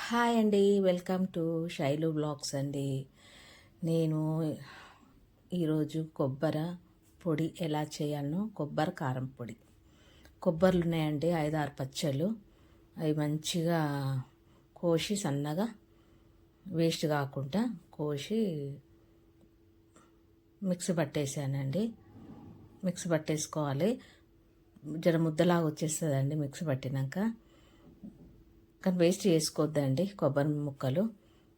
Hi అండి, welcome to Shailu blogs అండి. నేను ఈరోజు కొబ్బరి పొడి ఎలా చేయాలనో, కొబ్బరి కారం పొడి. కొబ్బరిలు ఉన్నాయండి 5-6 పచ్చళ్ళు. అవి మంచిగా కోసి సన్నగా వేస్ట్ కాకుండా కోసి మిక్సీ పట్టేసానండి. మిక్సీ పట్టేసుకోవాలి. జర ముద్దలాగా వచ్చేస్తుందండి మిక్సీ పట్టినాక. కానీ వేస్ట్ చేసుకోవద్దండి కొబ్బరి ముక్కలు.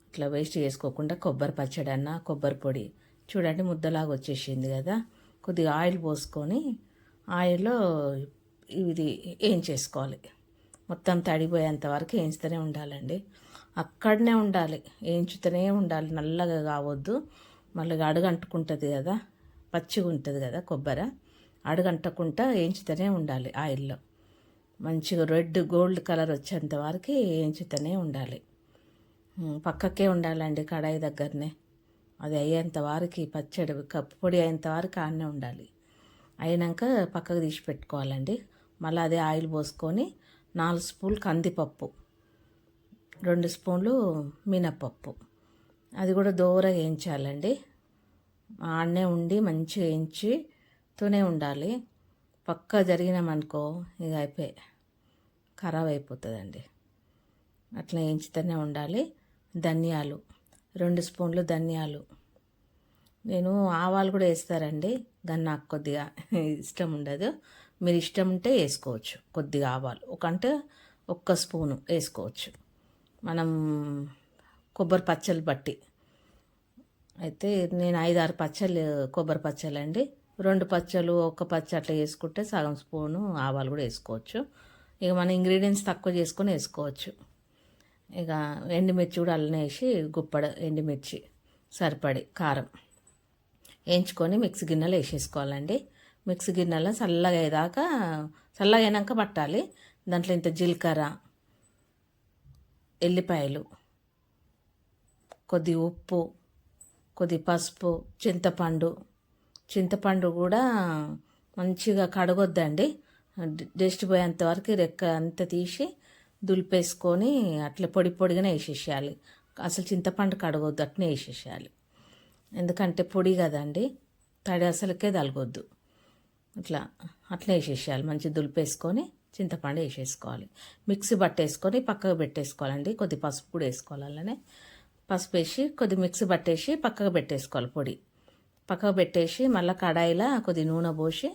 ఇట్లా వేస్ట్ చేసుకోకుండా కొబ్బరి పచ్చడి అన్న కొబ్బరి పొడి చూడండి ముద్దలాగా వచ్చేసింది కదా. కొద్దిగా ఆయిల్ పోసుకొని ఆయిల్లో ఇది ఏం చేసుకోవాలి. మొత్తం తడిపోయేంత వరకు వేయించుతూనే ఉండాలండి. అక్కడనే ఉండాలి, వేయించుతూనే ఉండాలి. నల్లగా కావద్దు, మళ్ళీ అడుగంటుకుంటుంది కదా, పచ్చిగా ఉంటుంది కదా కొబ్బరి. అడుగంటకుండా వేయించుతూనే ఉండాలి ఆయిల్లో. మంచిగా రెడ్ గోల్డ్ కలర్ వచ్చేంత వరకు వేయించుతూనే ఉండాలి. పక్కకే ఉండాలండి కడాయి దగ్గరనే. అది అయ్యేంత వరకు పచ్చడి పొడి అయ్యేంత వరకు ఆడనే ఉండాలి. అయినాక పక్కకు తీసి పెట్టుకోవాలండి. మళ్ళీ అదే ఆయిల్ పోసుకొని 4 స్పూన్లు కందిపప్పు, 2 స్పూన్లు మినప్పప్పు, అది కూడా దోరగా వేయించాలండి. ఆడనే ఉండి మంచిగా వేయించుతూనే ఉండాలి. పక్క జరిగినామనుకో ఇక అయిపోయి ఖరాబ్ అయిపోతుందండి. అట్లా వేయించుతూనే ఉండాలి. ధనియాలు 2 స్పూన్లు ధనియాలు. నేను ఆవాలు కూడా వేస్తారండి, కానీ నాకు కొద్దిగా ఇష్టం ఉండదు. మీరు ఇష్టం ఉంటే వేసుకోవచ్చు. కొద్దిగా ఆవాలు అంటే 1 స్పూను వేసుకోవచ్చు, మనం కొబ్బరి పచ్చళ్ళు బట్టి. అయితే నేను 5-6 పచ్చళ్ళు కొబ్బరి పచ్చళ్ళు అండి. 2 పచ్చళ్ళు 1 పచ్చ అట్లా వేసుకుంటే సగం స్పూను ఆవాలు కూడా వేసుకోవచ్చు. ఇక మన ఇంగ్రీడియంట్స్ తక్కువ చేసుకొని వేసుకోవచ్చు. ఇక ఎండుమిర్చి కూడా అల్లనే వేసి గుప్పడ ఎండుమిర్చి సరిపడి కారం వేయించుకొని మిక్సీ గిన్నెలో వేసేసుకోవాలండి. మిక్సీ గిన్నెలో చల్లగా అయ్యేదాకా, చల్లగా అయినాక పట్టాలి. దాంట్లో ఇంత జీలకర్ర, ఎల్లిపాయలు, కొద్ది ఉప్పు, కొద్ది పసుపు, చింతపండు కూడా మంచిగా కడగొద్దండి. డస్ట్ పోయేంత వరకు రెక్క అంతా తీసి దులిపేసుకొని అట్లా పొడి పొడిగానే వేసేసేయాలి. అసలు చింతపండు కడగొద్దు, అట్నే వేసేసేయాలి. ఎందుకంటే పొడి కదండి, తడి అసలుకే తలగొద్దు. అట్లా వేసేసేయాలి. మంచిగా దులిపేసుకొని చింతపండు వేసేసుకోవాలి. మిక్సీ పట్టేసుకొని పక్కకు పెట్టేసుకోవాలండి. కొద్ది పసుపు కూడా వేసుకోవాలి. అలానే పసుపు వేసి కొద్ది మిక్సీ పట్టేసి పక్కకు పెట్టేసుకోవాలి. పొడి పక్కకు పెట్టేసి మళ్ళీ కడాయిలో కొద్ది నూనె పోసి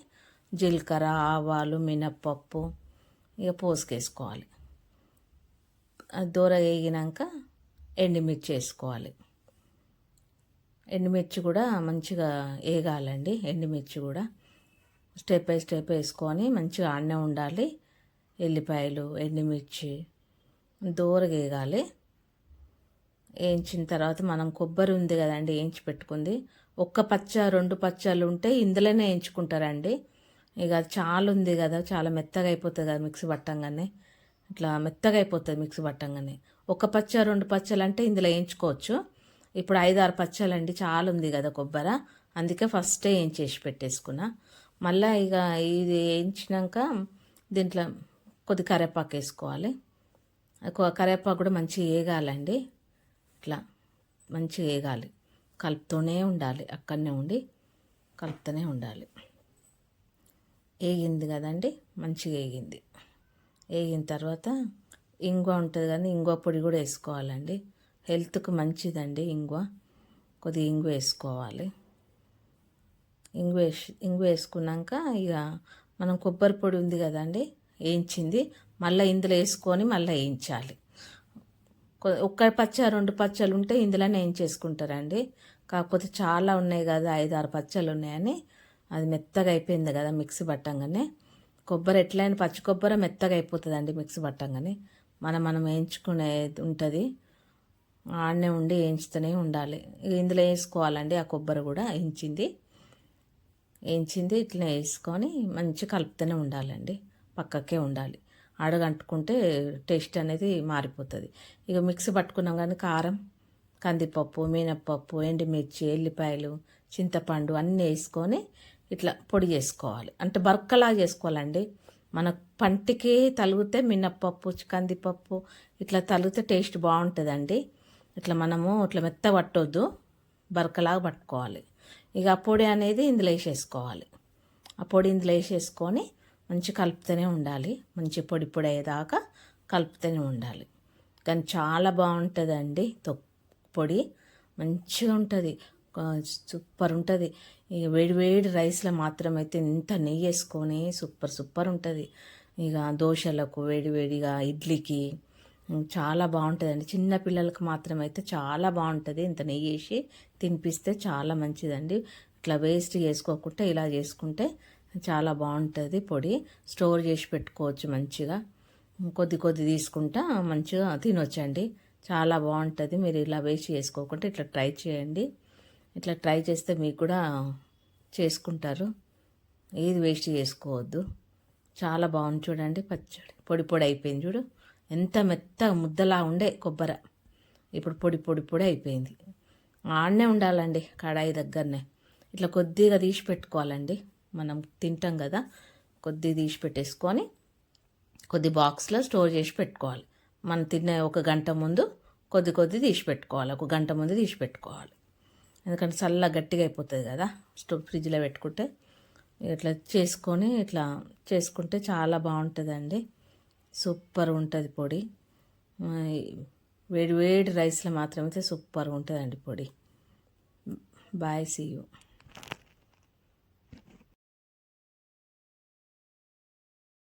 జీలకర్ర, ఆవాలు, మినప్పప్పు ఇక పోసుకేసుకోవాలి. అది దూర వేగినాక ఎండుమిర్చి వేసుకోవాలి. ఎండుమిర్చి కూడా మంచిగా వేగాలండి. ఎండుమిర్చి కూడా స్టెప్ బై స్టెప్ వేసుకొని మంచిగా ఆడనే ఉండాలి. ఎల్లిపాయలు, ఎండుమిర్చి దూరగా వేగాలి. వేయించిన తర్వాత మనం కొబ్బరి ఉంది కదండి వేయించి పెట్టుకుంది, 1 పచ్చ 2 పచ్చళ్ళు ఉంటే ఇందులోనే వేయించుకుంటారండి. ఇక చాలా ఉంది కదా, చాలా మెత్తగా అయిపోతుంది కదా మిక్సీ పట్టంగానే. ఇట్లా మెత్తగా అయిపోతుంది మిక్సీ పట్టంగానే. 1 పచ్చ 2 పచ్చలు అంటే ఇందులో వేయించుకోవచ్చు. ఇప్పుడు 5-6 పచ్చలండి, చాలా ఉంది కదా కొబ్బరి, అందుకే ఫస్టే వేయించేసి పెట్టేసుకున్నా. మళ్ళీ ఇక ఇది వేయించినాక దీంట్లో కొద్ది కరివేపాకు వేసుకోవాలి. కరివేపాకు కూడా మంచిగా వేగాలండి. ఇట్లా మంచిగా వేగాలి, కలుపుతూనే ఉండాలి. అక్కడనే ఉండి కలుపుతూనే ఉండాలి. వేగింది కదండి, మంచిగా వేగింది. వేగిన తర్వాత ఇంగువ ఉంటుంది కానీ ఇంగువ పొడి కూడా వేసుకోవాలండి. హెల్త్కి మంచిదండి ఇంగువ. కొద్దిగా ఇంగువ వేసుకోవాలి. ఇంగువ వేసుకున్నాక ఇక మనం కొబ్బరి పొడి ఉంది కదండి వేయించింది, మళ్ళీ ఇందులో వేసుకొని మళ్ళీ వేయించాలి. 1 పచ్చ 2 పచ్చలు ఉంటే ఇందులోనే వేయించేసుకుంటారండి. కాకపోతే చాలా ఉన్నాయి కదా, 5-6 పచ్చలు ఉన్నాయని అది మెత్తగా అయిపోయింది కదా మిక్సీ పట్టంగానే. కొబ్బరి ఎట్లయినా పచ్చి కొబ్బరి మెత్తగా అయిపోతుందండి మిక్సీ పట్టంగానే. మనం వేయించుకునేది ఉంటుంది, ఆడనే ఉండి వేయించుతూనే ఉండాలి. ఇందులో వేసుకోవాలండి ఆ కొబ్బరి కూడా వేయించింది ఇట్లా వేసుకొని మంచిగా కలుపుతూనే ఉండాలండి. పక్కకే ఉండాలి, అడగంటుకుంటే టేస్ట్ అనేది మారిపోతుంది. ఇక మిక్సీ పట్టుకున్నాం కానీ కారం, కందిపప్పు, మినప్పప్పు, ఎండుమిర్చి, ఎల్లిపాయలు, చింతపండు అన్నీ వేసుకొని ఇట్లా పొడి చేసుకోవాలి. అంటే బరకలా చేసుకోవాలండి, మన పంటికి తలిగితే మినప్పప్పు కందిపప్పు ఇట్లా తలిగితే టేస్ట్ బాగుంటుందండి. ఇట్లా మనము ఇట్లా మెత్త పట్టొద్దు, బరకలాగా పట్టుకోవాలి. ఇక ఆ పొడి అనేది ఇందులో వేసేసుకోవాలి. ఆ పొడి ఇందులో వేసేసుకొని మంచి కలుపుతూనే ఉండాలి. మంచి పొడి పొడి అయ్యేదాకా కలుపుతూనే ఉండాలి. కానీ చాలా బాగుంటుందండి పొడి, మంచిగా ఉంటుంది, సూపర్ ఉంటుంది. ఇక వేడి వేడి రైస్లో మాత్రమైతే ఇంత నెయ్యి వేసుకొని సూపర్ ఉంటుంది. ఇక దోశలకు వేడి వేడిగా ఇడ్లీకి చాలా బాగుంటుందండి. చిన్న పిల్లలకు మాత్రమైతే చాలా బాగుంటుంది. ఇంత నెయ్యి వేసి తినిపిస్తే చాలా మంచిదండి. ఇట్లా వేస్ట్ చేసుకోకుండా ఇలా చేసుకుంటే చాలా బాగుంటుంది. పొడి స్టోర్ చేసి పెట్టుకోవచ్చు మంచిగా, కొద్ది కొద్ది తీసుకుంటా మంచిగా తినొచ్చండి. చాలా బాగుంటుంది. మీరు ఇలా వేస్ట్ చేసుకోకుండా ఇట్లా ట్రై చేయండి. ఇట్లా ట్రై చేస్తే మీకు కూడా చేసుకుంటారు. ఏది వేస్ట్ చేసుకోవద్దు. చాలా బాగుంది చూడండి. పచ్చడి పొడి పొడి అయిపోయింది చూడు, ఎంత మెత్తగా ముద్దలా ఉండే కొబ్బరి ఇప్పుడు పొడి పొడి పొడి అయిపోయింది. ఆడనే ఉండాలండి కడాయి దగ్గరనే. ఇట్లా కొద్దిగా తీసి పెట్టుకోవాలండి. మనం తింటాం కదా, కొద్దిగా తీసి పెట్టేసుకొని కొద్ది బాక్స్లో స్టోర్ చేసి పెట్టుకోవాలి. మనం తినే ఒక గంట ముందు కొద్ది కొద్ది తీసి పెట్టుకోవాలి. ఒక గంట ముందు తీసి పెట్టుకోవాలి. ఎందుకంటే చల్ల గట్టిగా అయిపోతుంది కదా ఫ్రిడ్జ్లో పెట్టుకుంటే. ఇట్లా చేసుకొని ఇట్లా చేసుకుంటే చాలా బాగుంటుందండి. సూపర్ ఉంటుంది పొడి. వేడి వేడి రైస్లో మాత్రమైతే సూపర్గా ఉంటుందండి పొడి. Bye, see you.